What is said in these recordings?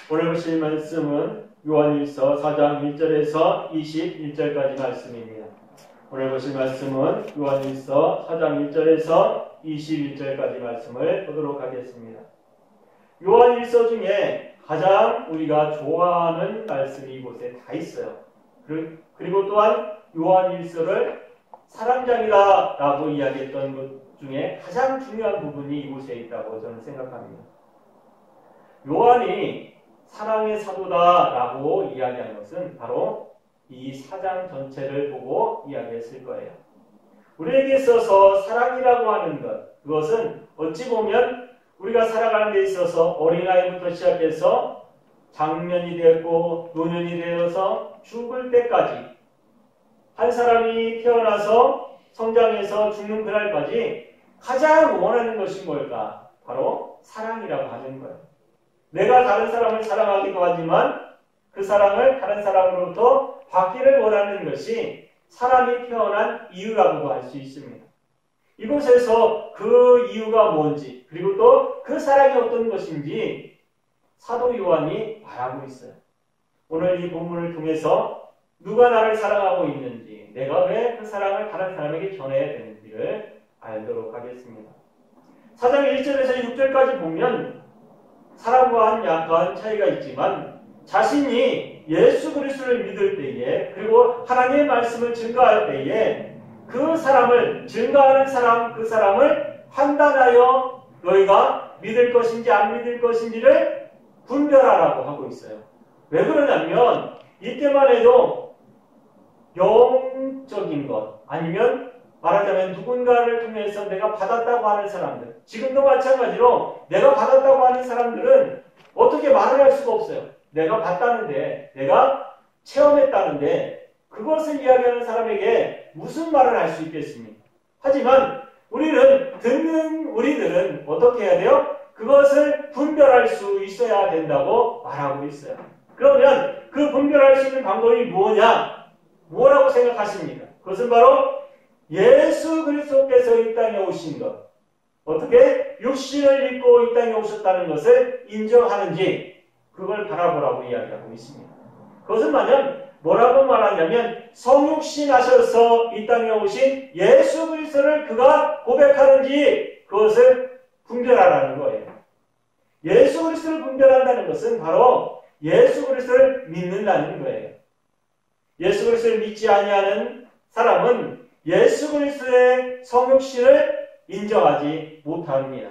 오늘 보실 말씀은 요한일서 4장 1절에서 21절까지 말씀입니다. 오늘 보실 말씀은 요한일서 4장 1절에서 21절까지 말씀을 보도록 하겠습니다. 요한일서 중에 가장 우리가 좋아하는 말씀이 이곳에 다 있어요. 그리고 또한 요한일서를 사랑장이다 라고 이야기했던 것 중에 가장 중요한 부분이 이곳에 있다고 저는 생각합니다. 요한이 사랑의 사도다 라고 이야기한 것은 바로 이 4장 전체를 보고 이야기했을 거예요. 우리에게 있어서 사랑이라고 하는 것, 그것은 어찌 보면 우리가 살아가는 데 있어서 어린아이부터 시작해서 장년이 되었고 노년이 되어서 죽을 때까지 한 사람이 태어나서 성장해서 죽는 그날까지 가장 원하는 것이 뭘까? 바로 사랑이라고 하는 거예요. 내가 다른 사람을 사랑하기도 하지만 그 사랑을 다른 사람으로부터 받기를 원하는 것이 사람이 태어난 이유라고도 할 수 있습니다. 이곳에서 그 이유가 뭔지 그리고 또 그 사랑이 어떤 것인지 사도 요한이 말하고 있어요. 오늘 이 본문을 통해서 누가 나를 사랑하고 있는지 내가 왜 그 사랑을 다른 사람에게 전해야 되는지를 알도록 하겠습니다. 4장 1절에서 6절까지 보면 사람과는 약간 차이가 있지만 자신이 예수 그리스도를 믿을 때에 그리고 하나님의 말씀을 증거할 때에 그 사람을 증거하는 사람 그 사람을 판단하여 너희가 믿을 것인지 안 믿을 것인지를 분별하라고 하고 있어요. 왜 그러냐면 이때만 해도 영적인 것 아니면 말하자면 누군가를 통해서 내가 받았다고 하는 사람들, 지금도 마찬가지로 내가 받았다고 하는 사람들은 어떻게 말을 할 수가 없어요. 내가 봤다는데, 내가 체험했다는데 그것을 이야기하는 사람에게 무슨 말을 할 수 있겠습니까? 하지만 우리들은 어떻게 해야 돼요? 그것을 분별할 수 있어야 된다고 말하고 있어요. 그러면 그 분별할 수 있는 방법이 뭐라고 생각하십니까? 그것은 바로 예수 그리스도께서 이 땅에 오신 것, 어떻게 육신을 입고 이 땅에 오셨다는 것을 인정하는지 그걸 바라보라고 이야기하고 있습니다. 그것은 뭐라고 말하냐면 성육신 하셔서 이 땅에 오신 예수 그리스도를 그가 고백하는지 그것을 분별하라는 거예요. 예수 그리스도를 분별한다는 것은 바로 예수 그리스도를 믿는다는 거예요. 예수 그리스도를 믿지 아니하는 사람은 예수 그리스도의 성육신을 인정하지 못합니다.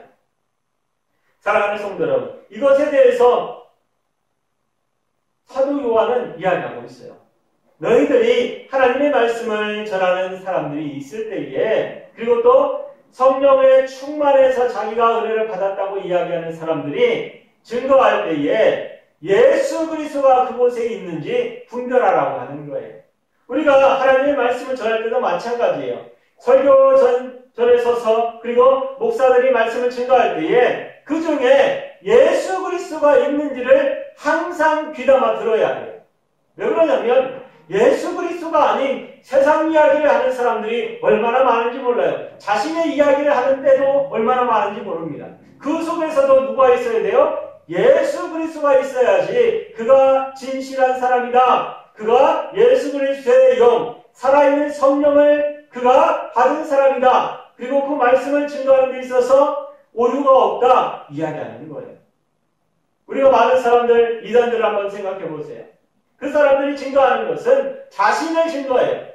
사랑하는 성도 여러분, 이것에 대해서 사도 요한은 이야기하고 있어요. 너희들이 하나님의 말씀을 전하는 사람들이 있을 때에 그리고 또 성령의 충만해서 자기가 은혜를 받았다고 이야기하는 사람들이 증거할 때에 예수 그리스도가 그곳에 있는지 분별하라고 하는 거예요. 우리가 하나님의 말씀을 전할 때도 마찬가지예요. 설교전에 서서 그리고 목사들이 말씀을 증거할 때에 그 중에 예수 그리스도가 있는지를 항상 귀담아 들어야 해요. 왜 그러냐면 예수 그리스도가 아닌 세상 이야기를 하는 사람들이 얼마나 많은지 몰라요. 자신의 이야기를 하는 때도 얼마나 많은지 모릅니다. 그 속에서도 누가 있어야 돼요? 예수 그리스도가 있어야지 그가 진실한 사람이다. 그가 예수 그리스도의 영, 살아있는 성령을 그가 받은 사람이다. 그리고 그 말씀을 증거하는 데 있어서 오류가 없다. 이야기하는 거예요. 우리가 많은 사람들, 이단들을 한번 생각해 보세요. 그 사람들이 증거하는 것은 자신을 증거해요.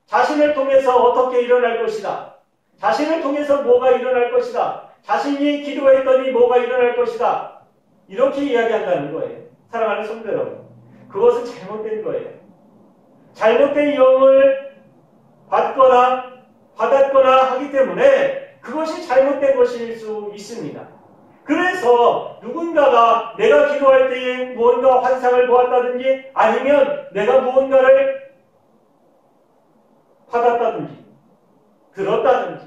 자신을 통해서 어떻게 일어날 것이다. 자신을 통해서 뭐가 일어날 것이다. 자신이 기도했더니 뭐가 일어날 것이다. 이렇게 이야기한다는 거예요. 사랑하는 성도 여러분, 그것은 잘못된 거예요. 잘못된 영을 받았거나 하기 때문에 그것이 잘못된 것일 수 있습니다. 그래서 누군가가 내가 기도할 때에 무언가 환상을 보았다든지 아니면 내가 무언가를 받았다든지 들었다든지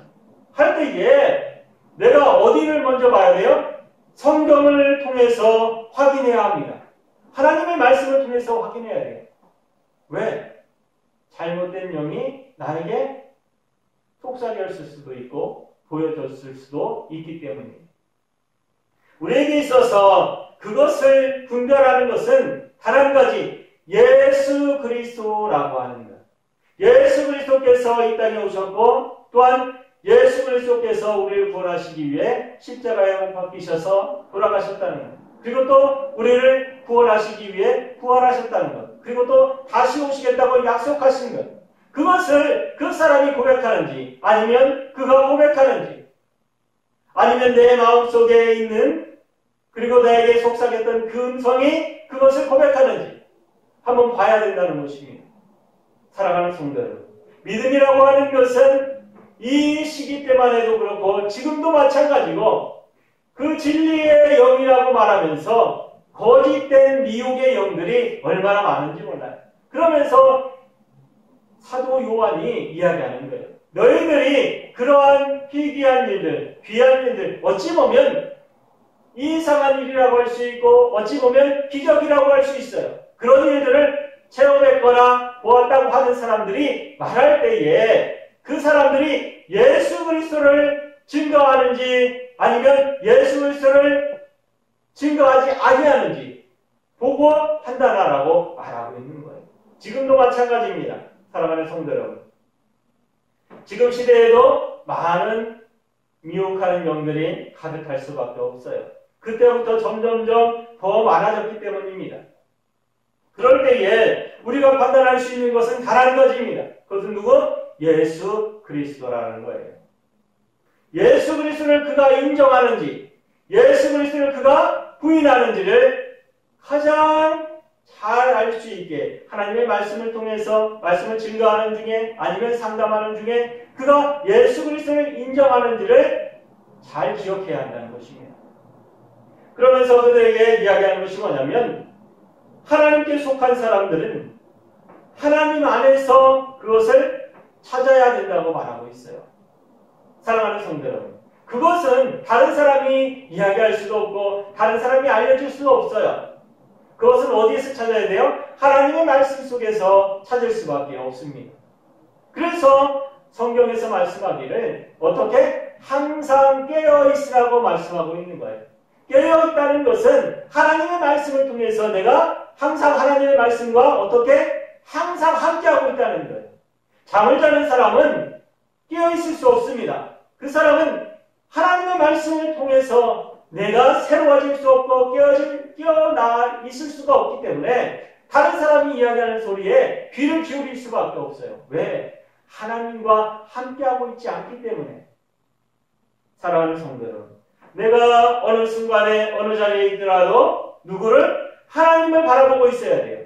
할 때에 내가 어디를 먼저 봐야 돼요? 성경을 통해서 확인해야 합니다. 하나님의 말씀을 통해서 확인해야 돼요. 왜? 잘못된 영이 나에게 속삭였을 수도 있고 보여줬을 수도 있기 때문입니다. 우리에게 있어서 그것을 분별하는 것은 단 한 가지, 예수 그리스도라고 하는 것. 예수 그리스도께서 이 땅에 오셨고 또한 예수 그리스도께서 우리를 구원하시기 위해 십자가에 못 박히셔서 돌아가셨다는 것. 그리고 또 우리를 구원하시기 위해 부활하셨다는 것. 그리고 또 다시 오시겠다고 약속하신 것. 그것을 그 사람이 고백하는지 아니면 그가 고백하는지 아니면 내 마음속에 있는 그리고 나에게 속삭였던 그 음성이 그것을 고백하는지 한번 봐야 된다는 것입니다. 사랑하는 성도 여러분, 믿음이라고 하는 것은 이 시기 때만 해도 그렇고 지금도 마찬가지고 그 진리의 영이라고 말하면서 거짓된 미혹의 영들이 얼마나 많은지 몰라요. 그러면서 사도 요한이 이야기하는 거예요. 너희들이 그러한 희귀한 일들, 귀한 일들, 어찌 보면 이상한 일이라고 할 수 있고 어찌 보면 기적이라고 할 수 있어요. 그런 일들을 체험했거나 보았다고 하는 사람들이 말할 때에 그 사람들이 예수 그리스도를 증거하는지 아니면 예수 그리스도를 증거하지 아니하는지 보고 판단하라고 말하고 있는 거예요. 지금도 마찬가지입니다. 사랑하는 성도 여러분. 지금 시대에도 많은 미혹하는 영들이 가득할 수밖에 없어요. 그때부터 점점점 더 많아졌기 때문입니다. 그럴 때에 우리가 판단할 수 있는 것은 단 한 가지입니다. 그것은 누구? 예수 그리스도라는 거예요. 예수 그리스도를 그가 인정하는지 예수 그리스도를 그가 부인하는지를 가장 잘 알 수 있게 하나님의 말씀을 통해서 말씀을 증거하는 중에 아니면 상담하는 중에 그가 예수 그리스도를 인정하는지를 잘 기억해야 한다는 것입니다. 그러면서 그들에게 이야기하는 것이 뭐냐면 하나님께 속한 사람들은 하나님 안에서 그것을 찾아야 된다고 말하고 있어요. 사랑하는 성도 여러분, 그것은 다른 사람이 이야기할 수도 없고 다른 사람이 알려줄 수도 없어요. 그것은 어디에서 찾아야 돼요? 하나님의 말씀 속에서 찾을 수밖에 없습니다. 그래서 성경에서 말씀하기를 어떻게? 항상 깨어있으라고 말씀하고 있는 거예요. 깨어있다는 것은 하나님의 말씀을 통해서 내가 항상 하나님의 말씀과 어떻게? 항상 함께하고 있다는 거예요. 잠을 자는 사람은 깨어있을 수 없습니다. 그 사람은 하나님의 말씀을 통해서 내가 새로워질 수 없고 깨어나 있을 수가 없기 때문에 다른 사람이 이야기하는 소리에 귀를 기울일 수밖에 없어요. 왜? 하나님과 함께하고 있지 않기 때문에. 사랑하는 성도 여러분, 내가 어느 순간에 어느 자리에 있더라도 누구를? 하나님을 바라보고 있어야 돼요.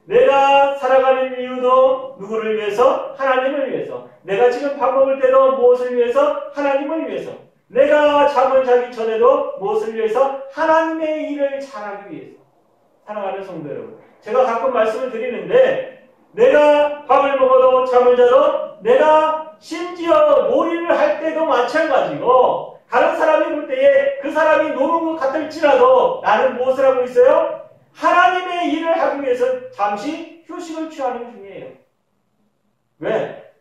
내가 살아가는 이유도 누구를 위해서? 하나님을 위해서. 내가 지금 밥 먹을 때도 무엇을 위해서? 하나님을 위해서. 내가 잠을 자기 전에도 무엇을 위해서? 하나님의 일을 잘하기 위해서. 사랑하는 성도 여러분, 제가 가끔 말씀을 드리는데 내가 밥을 먹어도 잠을 자도 내가 심지어 놀이를 할 때도 마찬가지고 다른 사람이 볼 때에 그 사람이 노는 것 같을지라도 나는 무엇을 하고 있어요? 하나님의 일을 하기 위해서 잠시 휴식을 취하는 중이에요. 왜?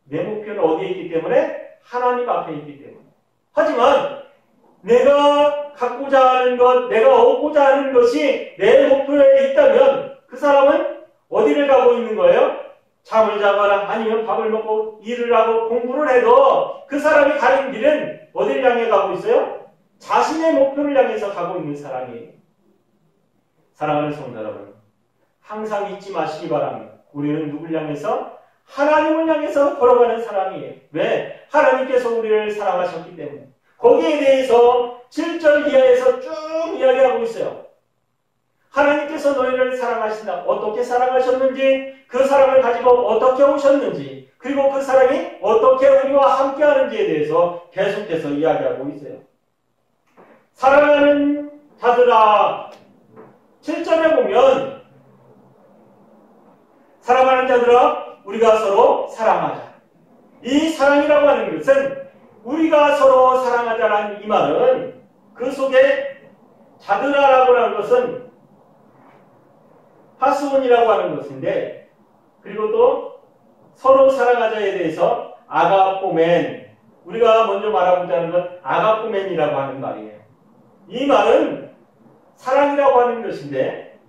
내 목표는 어디에 있기 때문에? 하나님 앞에 있기 때문에. 하지만 내가 갖고자 하는 것, 내가 얻고자 하는 것이 내 목표에 있다면 그 사람은 어디를 가고 있는 거예요? 잠을 자거나 아니면 밥을 먹고 일을 하고 공부를 해도 그 사람이 가는 길은 어디를 향해 가고 있어요? 자신의 목표를 향해서 가고 있는 사람이에요. 사랑하는 성도 여러분, 항상 잊지 마시기 바랍니다. 우리는 누굴 향해서? 하나님을 향해서 걸어가는 사람이에요. 왜? 하나님께서 우리를 사랑하셨기 때문에. 거기에 대해서 7절 이하에서 쭉 이야기하고 있어요. 하나님께서 너희를 사랑하신다. 어떻게 사랑하셨는지, 그 사랑을 가지고 어떻게 오셨는지, 그리고 그 사랑이 어떻게 우리와 함께하는지에 대해서 계속해서 이야기하고 있어요. 사랑하는 자들아, 7절에 보면 사랑하는 자들아 우리가 서로 사랑하자. 이 사랑이라고 하는 것은 우리가 서로 사랑하자라는 이 말은 그 속에 자들아라고 하는 것은 하스온이라고 하는 것인데 그리고 또 서로 사랑하자에 대해서 아가포멘, 우리가 먼저 말하고자 하는 건 아가포멘이라고 하는 말이에요. 이 말은 사랑이라고 하는 것인데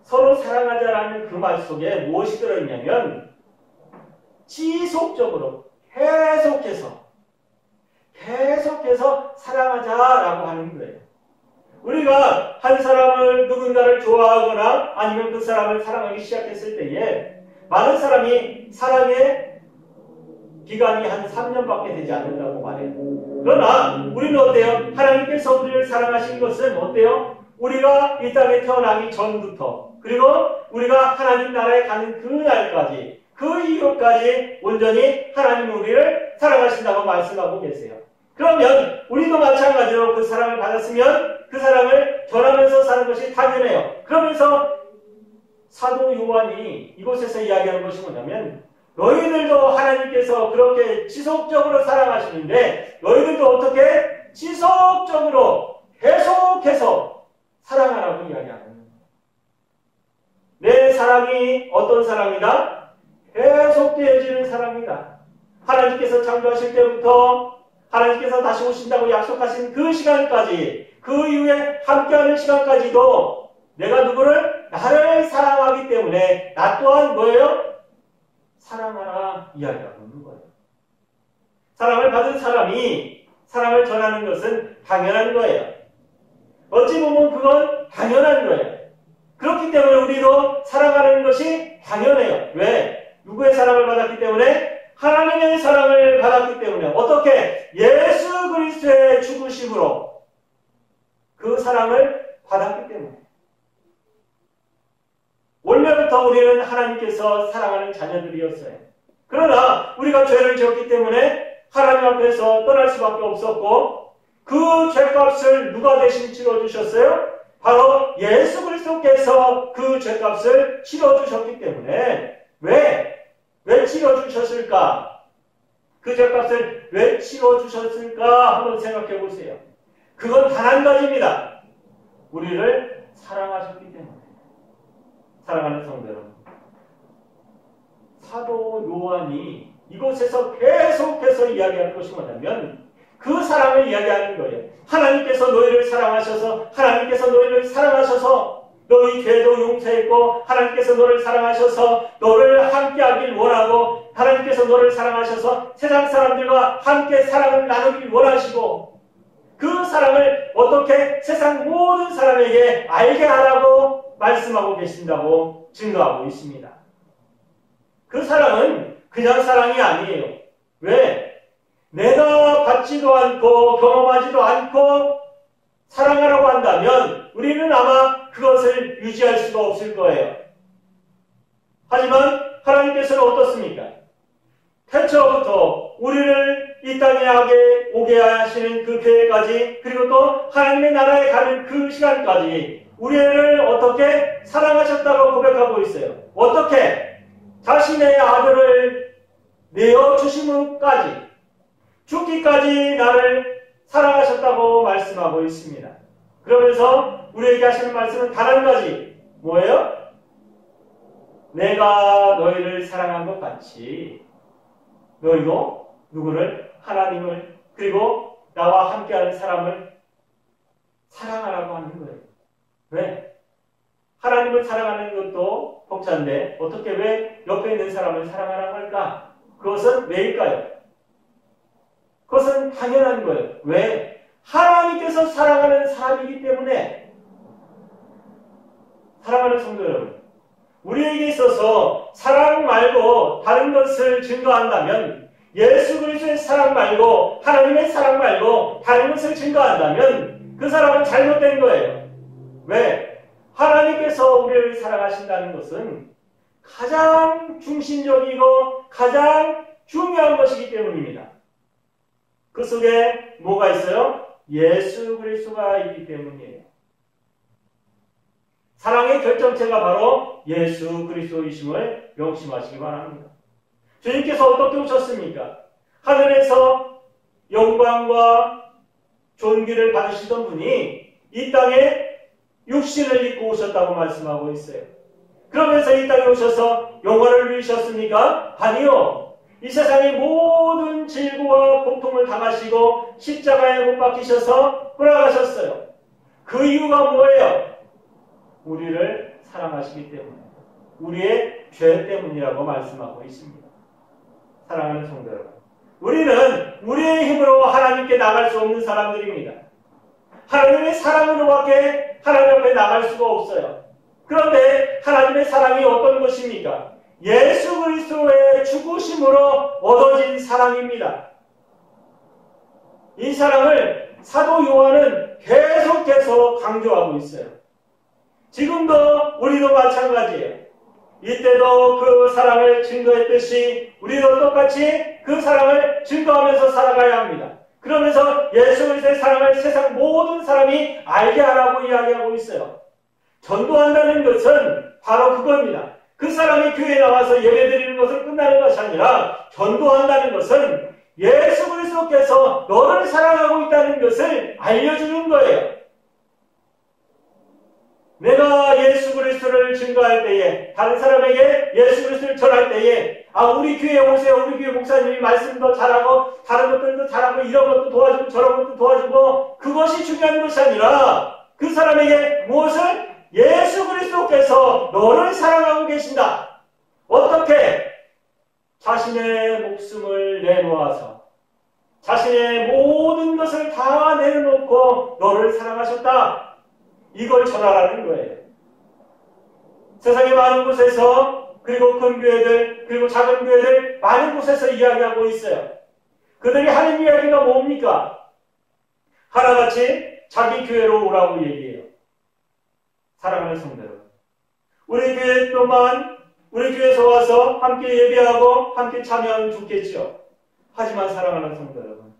서로 사랑하자라는 그 말 속에 무엇이 들어있냐면 지속적으로 계속해서 사랑하자라고 하는 거예요. 우리가 한 사람을 누군가를 좋아하거나 아니면 그 사람을 사랑하기 시작했을 때에 많은 사람이 사랑의 기간이 한 3년밖에 되지 않는다고 말해요. 그러나 우리는 어때요? 하나님께서 우리를 사랑하신 것은 어때요? 우리가 이 땅에 태어나기 전부터 그리고 우리가 하나님 나라에 가는 그 날까지 그 이후까지 온전히 하나님 우리를 사랑하신다고 말씀하고 계세요. 그러면 우리도 마찬가지로 그 사랑을 받았으면 그 사랑을 전하면서 사는 것이 당연해요. 그러면서 사도 요한이 이곳에서 이야기하는 것이 뭐냐면 너희들도 하나님께서 그렇게 지속적으로 사랑하시는데 너희들도 어떻게 지속적으로 계속해서 사랑하라고 이야기하는 거예요. 내 사랑이 어떤 사랑이다? 계속되어지는 사랑이다. 하나님께서 창조하실 때부터 하나님께서 다시 오신다고 약속하신 그 시간까지 그 이후에 함께하는 시간까지도 내가 누구를? 나를 사랑하기 때문에 나 또한 뭐예요? 사랑하라 이야기하고 있는 거예요. 사랑을 받은 사람이 사랑을 전하는 것은 당연한 거예요. 어찌 보면 그건 당연한 거예요. 그렇기 때문에 우리도 사랑하는 것이 당연해요. 왜? 누구의 사랑을 받았기 때문에? 하나님의 사랑을 받았기 때문에. 어떻게? 예수 그리스도의 죽으심으로 그 사랑을 받았기 때문에. 원래부터 우리는 하나님께서 사랑하는 자녀들이었어요. 그러나 우리가 죄를 지었기 때문에 하나님 앞에서 떠날 수밖에 없었고 그 죄값을 누가 대신 치러주셨어요? 바로 예수 그리스도께서 그 죄값을 치러주셨기 때문에 왜 치러주셨을까? 그 죄값을 왜 치러주셨을까? 한번 생각해 보세요. 그건 단 한 가지입니다. 우리를 사랑하셨기 때문에. 사랑하는 성도 여러분, 사도 요한이 이곳에서 계속해서 이야기하는 것이 뭐냐면 그 사랑을 이야기하는 거예요. 하나님께서 너희를 사랑하셔서 너희 죄도 용서했고 하나님께서 너를 사랑하셔서 너를 함께하길 원하고 하나님께서 너를 사랑하셔서 세상 사람들과 함께 사랑을 나누길 원하시고 그 사랑을 어떻게 세상 모든 사람에게 알게 하라고 말씀하고 계신다고 증거하고 있습니다. 그 사랑은 그냥 사랑이 아니에요. 왜? 내가 받지도 않고 경험하지도 않고 사랑하라고 한다면 우리는 아마 그것을 유지할 수가 없을 거예요. 하지만 하나님께서는 어떻습니까? 태초부터 우리를 이 땅에 오게 하시는 그 계획까지 그리고 또 하나님의 나라에 가는 그 시간까지 우리를 어떻게 사랑하셨다고 고백하고 있어요. 어떻게? 자신의 아들을 내어주심까지 죽기까지 나를 사랑하셨다고 말씀하고 있습니다. 그러면서 우리에게 하시는 말씀은 단 한 가지 뭐예요? 내가 너희를 사랑한 것 같이 너희도 누구를? 하나님을 그리고 나와 함께하는 사람을 사랑하라고 하는 거예요. 왜? 하나님을 사랑하는 것도 벅찬데 어떻게 왜 옆에 있는 사람을 사랑하라고 할까? 그것은 왜일까요? 그것은 당연한 거예요. 왜? 하나님께서 사랑하는 사람이기 때문에. 사랑하는 성도 여러분, 우리에게 있어서 사랑 말고 다른 것을 증거한다면 예수 그리스도의 사랑 말고 하나님의 사랑 말고 다른 것을 증거한다면 그 사람은 잘못된 거예요. 왜? 하나님께서 우리를 사랑하신다는 것은 가장 중심적이고 가장 중요한 것이기 때문입니다. 그 속에 뭐가 있어요? 예수 그리스도가 있기 때문이에요. 사랑의 결정체가 바로 예수 그리스도이심을 명심하시기 바랍니다. 주님께서 어떻게 오셨습니까? 하늘에서 영광과 존귀를 받으시던 분이 이 땅에 육신을 입고 오셨다고 말씀하고 있어요. 그러면서 이 땅에 오셔서 영광을 누리셨습니까? 아니요. 이 세상의 모든 질고와 고통을 당하시고 십자가에 못 박히셔서 돌아가셨어요. 그 이유가 뭐예요? 사랑하시기 때문에 우리의 죄 때문이라고 말씀하고 있습니다. 사랑하는 성도 여러분, 우리는 우리의 힘으로 하나님께 나갈 수 없는 사람들입니다. 하나님의 사랑으로밖에 하나님 앞에 나갈 수가 없어요. 그런데 하나님의 사랑이 어떤 것입니까? 예수 그리스도의 죽으심으로 얻어진 사랑입니다. 이 사랑을 사도 요한은 계속해서 강조하고 있어요. 지금도 우리도 마찬가지예요. 이때도 그 사랑을 증거했듯이 우리도 똑같이 그 사랑을 증거하면서 살아가야 합니다. 그러면서 예수 그리스도의 사랑을 세상 모든 사람이 알게 하라고 이야기하고 있어요. 전도한다는 것은 바로 그겁니다. 그 사람이 교회에 나와서 예배드리는 것을 끝나는 것이 아니라 전도한다는 것은 예수 그리스도께서 너를 사랑하고 있다는 것을 알려주는 거예요. 내가 예수 그리스도를 증거할 때에, 다른 사람에게 예수 그리스도를 전할 때에, 우리 교회에 오세요. 우리 교회 목사님이 말씀도 잘하고 다른 것들도 잘하고 이런 것도 도와주고 저런 것도 도와주고, 그것이 중요한 것이 아니라 그 사람에게 무엇을? 예수 그리스도께서 너를 사랑하고 계신다. 어떻게? 자신의 목숨을 내놓아서 자신의 모든 것을 다 내려놓고 너를 사랑하셨다. 이걸 전하라는 거예요. 세상의 많은 곳에서, 그리고 큰 교회들, 그리고 작은 교회들 많은 곳에서 이야기하고 있어요. 그들이 하는 이야기가 뭡니까? 하나같이 자기 교회로 오라고 얘기해요. 사랑하는 성도 여러분, 우리 교회 또한 우리 교회에서 와서 함께 예배하고 함께 참여하면 좋겠죠. 하지만 사랑하는 성도 여러분,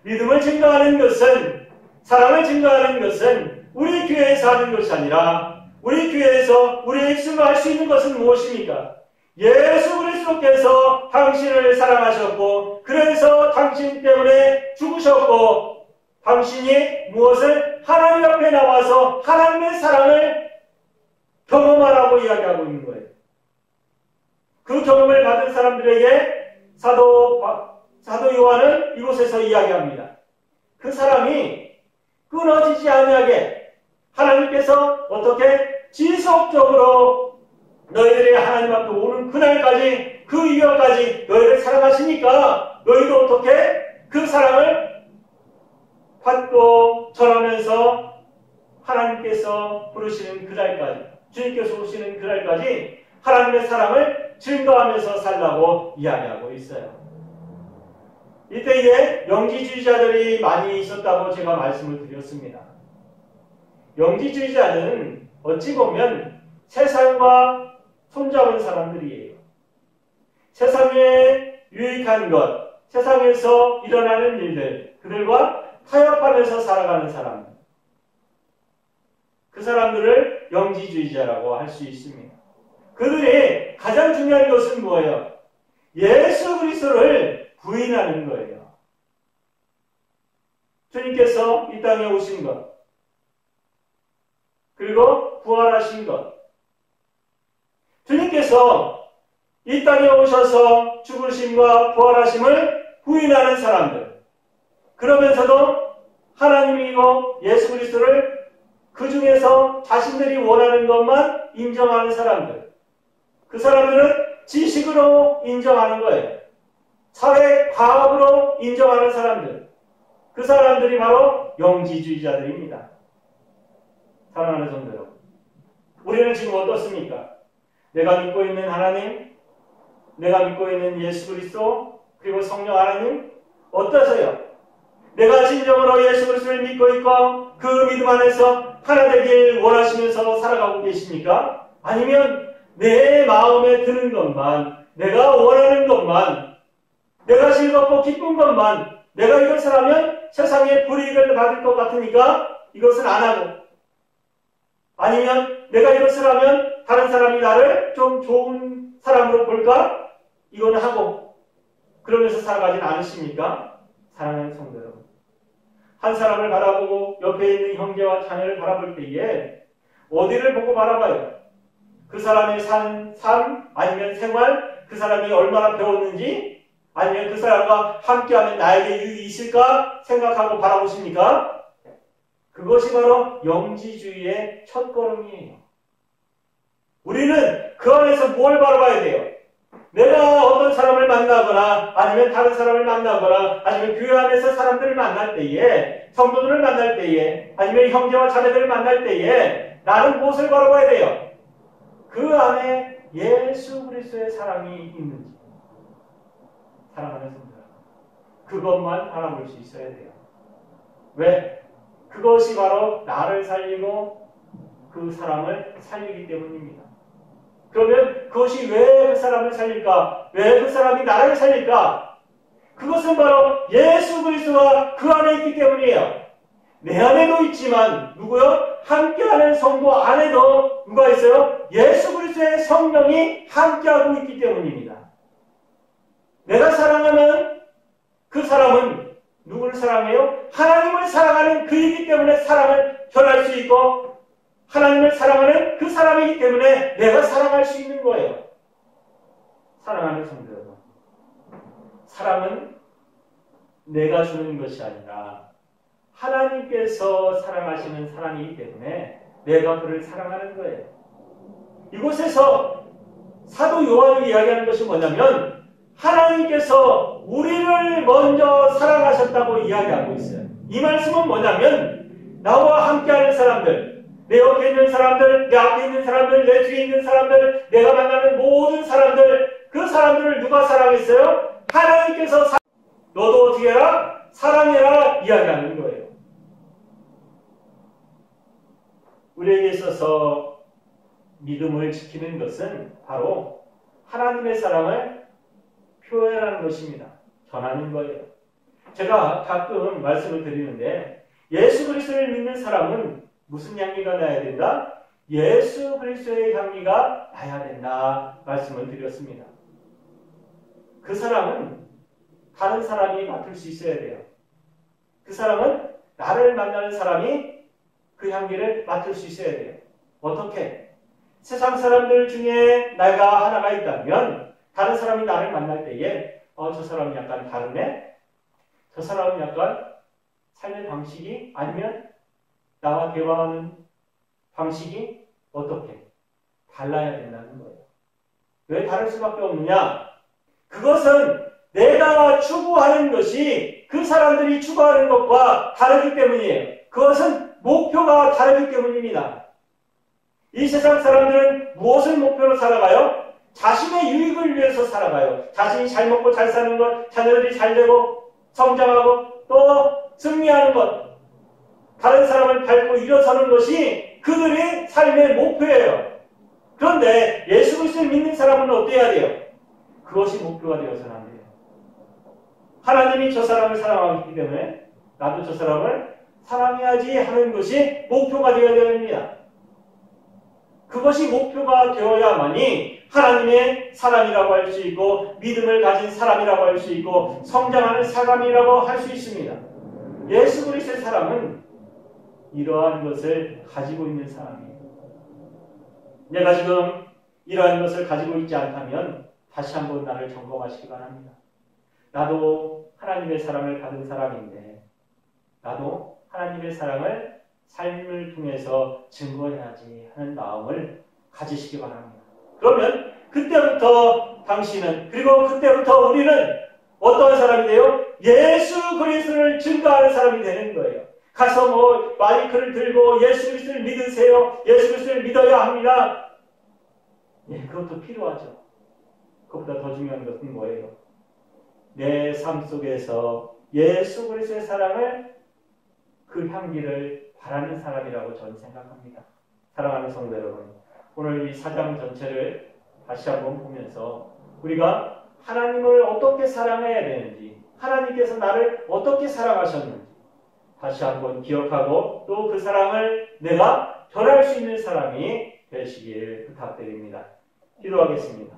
믿음을 증거하는 것은, 사랑을 증거하는 것은 우리 교회에서 하는 것이 아니라 우리 교회에서 우리의 입술로 할 수 있는 것은 무엇입니까? 예수 그리스도께서 당신을 사랑하셨고 그래서 당신 때문에 죽으셨고 당신이 무엇을? 하나님 앞에 나와서 하나님의 사랑을 경험하라고 이야기하고 있는 거예요. 그 경험을 받은 사람들에게 사도 요한은 이곳에서 이야기합니다. 그 사람이 끊어지지 아니하게 하나님께서 어떻게 지속적으로 너희들이 하나님 앞에 오는 그날까지, 그 이후까지 너희를 사랑하시니까 너희도 어떻게 그 사랑을 받고 전하면서 하나님께서 부르시는 그날까지, 주님께서 오시는 그날까지 하나님의 사랑을 증거하면서 살라고 이야기하고 있어요. 이때에 영지주의자들이 많이 있었다고 제가 말씀을 드렸습니다. 영지주의자는 어찌 보면 세상과 손잡은 사람들이에요. 세상에 유익한 것, 세상에서 일어나는 일들, 그들과 타협하면서 살아가는 사람들. 그 사람들을 영지주의자라고 할 수 있습니다. 그들이 가장 중요한 것은 뭐예요? 예수 그리스도를 부인하는 거예요. 주님께서 이 땅에 오신 것, 그리고 부활하신 것, 주님께서 이 땅에 오셔서 죽으심과 부활하심을 부인하는 사람들, 그러면서도 하나님이고 예수 그리스도를 그 중에서 자신들이 원하는 것만 인정하는 사람들, 그 사람들은 지식으로 인정하는 거예요. 사회 과학으로 인정하는 사람들, 그 사람들이 바로 영지주의자들입니다. 사랑하는 성도 여러분, 우리는 지금 어떻습니까? 내가 믿고 있는 하나님, 내가 믿고 있는 예수 그리스도, 그리고 성령 하나님, 어떠세요? 내가 진정으로 예수 그리스도를 믿고 있고 그 믿음 안에서 하나 되길 원하시면서 살아가고 계십니까? 아니면 내 마음에 드는 것만, 내가 원하는 것만, 내가 즐겁고 기쁜 것만, 내가 이것을 하면 세상에 불이익을 받을 것 같으니까 이것은 안 하고, 아니면 내가 이것을 하면 다른 사람이 나를 좀 좋은 사람으로 볼까? 이건 하고, 그러면서 살아가진 않으십니까? 사랑하는 성도 여러분, 한 사람을 바라보고 옆에 있는 형제와 자녀를 바라볼 때에 어디를 보고 바라봐요? 그 사람의 사는 삶, 아니면 생활, 그 사람이 얼마나 배웠는지, 아니면 그 사람과 함께하면 나에게 유익이 있을까 생각하고 바라보십니까? 그것이 바로 영지주의의 첫걸음이에요. 우리는 그 안에서 뭘 바라봐야 돼요? 내가 어떤 사람을 만나거나 아니면 다른 사람을 만나거나 아니면 교회 안에서 사람들을 만날 때에 성도들을 만날 때에 아니면 형제와 자매들을 만날 때에 나는 무엇을 바라봐야 돼요? 그 안에 예수 그리스도의 사랑이 있는지 사랑하는 성도들 그것만 바라볼 수 있어야 돼요. 왜? 그것이 바로 나를 살리고 그 사람을 살리기 때문입니다. 그러면 그것이 왜 그 사람을 살릴까? 왜 그 사람이 나를 살릴까? 그것은 바로 예수 그리스도가 그 안에 있기 때문이에요. 내 안에도 있지만 누구요? 함께하는 성도 안에도 누가 있어요? 예수 그리스도의 성령이 함께하고 있기 때문입니다. 내가 사랑하는 그 사람은 누구를 사랑해요? 하나님을 사랑하는 그이기 때문에 사랑을 전할 수 있고 하나님을 사랑하는 그 사람이기 때문에 내가 사랑할 수 있는 거예요. 사랑하는 성도 여러분, 사랑은 내가 주는 것이 아니라 하나님께서 사랑하시는 사랑이기 때문에 내가 그를 사랑하는 거예요. 이곳에서 사도 요한이 이야기하는 것이 뭐냐면 하나님께서 우리를 먼저 사랑하셨다고 이야기하고 있어요. 이 말씀은 뭐냐면 나와 함께하는 사람들, 내 옆에 있는 사람들, 내 앞에 있는 사람들, 내 뒤에 있는 사람들, 내가 만나는 모든 사람들, 그 사람들을 누가 사랑했어요? 하나님께서 너도 어떻게 해라? 사랑해라 이야기하는 거예요. 우리에게 있어서 믿음을 지키는 것은 바로 하나님의 사랑을 표현하는 것입니다. 전하는 거예요. 제가 가끔 말씀을 드리는데 예수 그리스도를 믿는 사람은 무슨 향기가 나야 된다? 예수 그리스도의 향기가 나야 된다 말씀을 드렸습니다. 그 사람은 다른 사람이 맡을 수 있어야 돼요. 그 사람은 나를 만나는 사람이 그 향기를 맡을 수 있어야 돼요. 어떻게? 세상 사람들 중에 내가 하나가 있다면 다른 사람이 나를 만날 때에 저 사람은 약간 다르네? 저 사람은 약간 삶의 방식이 아니면 나와 대화하는 방식이 어떻게? 달라야 된다는 거예요. 왜 다를 수밖에 없느냐? 그것은 내가 추구하는 것이 그 사람들이 추구하는 것과 다르기 때문이에요. 그것은 목표가 다르기 때문입니다. 이 세상 사람들은 무엇을 목표로 살아가요? 자신의 유익을 위해서 살아가요. 자신이 잘 먹고 잘 사는 것, 자녀들이 잘 되고 성장하고 또 승리하는 것, 다른 사람을 밟고 일어서는 것이 그들의 삶의 목표예요. 그런데 예수 그리스도를 믿는 사람은 어때야 돼요? 그것이 목표가 되어서는 안 돼요. 하나님이 저 사람을 사랑하기 때문에 나도 저 사람을 사랑해야지 하는 것이 목표가 되어야 됩니다. 그것이 목표가 되어야만이 하나님의 사랑이라고 할 수 있고 믿음을 가진 사람이라고 할 수 있고 성장하는 사람이라고 할 수 있습니다. 예수 그리스도의 사람은 이러한 것을 가지고 있는 사람이에요. 내가 지금 이러한 것을 가지고 있지 않다면 다시 한번 나를 점검하시기 바랍니다. 나도 하나님의 사랑을 받은 사람인데 나도 하나님의 사랑을 삶을 통해서 증거해야지 하는 마음을 가지시기 바랍니다. 그러면 그때부터 당신은 그리고 그때부터 우리는 어떤 사람이 돼요? 예수 그리스도를 증거하는 사람이 되는 거예요. 가서 마이크를 들고 예수 그리스도를 믿으세요. 예수 그리스도를 믿어야 합니다. 예, 그것도 필요하죠. 그것보다 더 중요한 것은 뭐예요? 내 삶 속에서 예수 그리스도의 사랑을 그 향기를 바라는 사람이라고 저는 생각합니다. 사랑하는 성도 여러분, 오늘 이 4장 전체를 다시 한번 보면서 우리가 하나님을 어떻게 사랑해야 되는지, 하나님께서 나를 어떻게 사랑하셨는지 다시 한번 기억하고 또 그 사랑을 내가 전할 수 있는 사람이 되시길 부탁드립니다. 기도하겠습니다.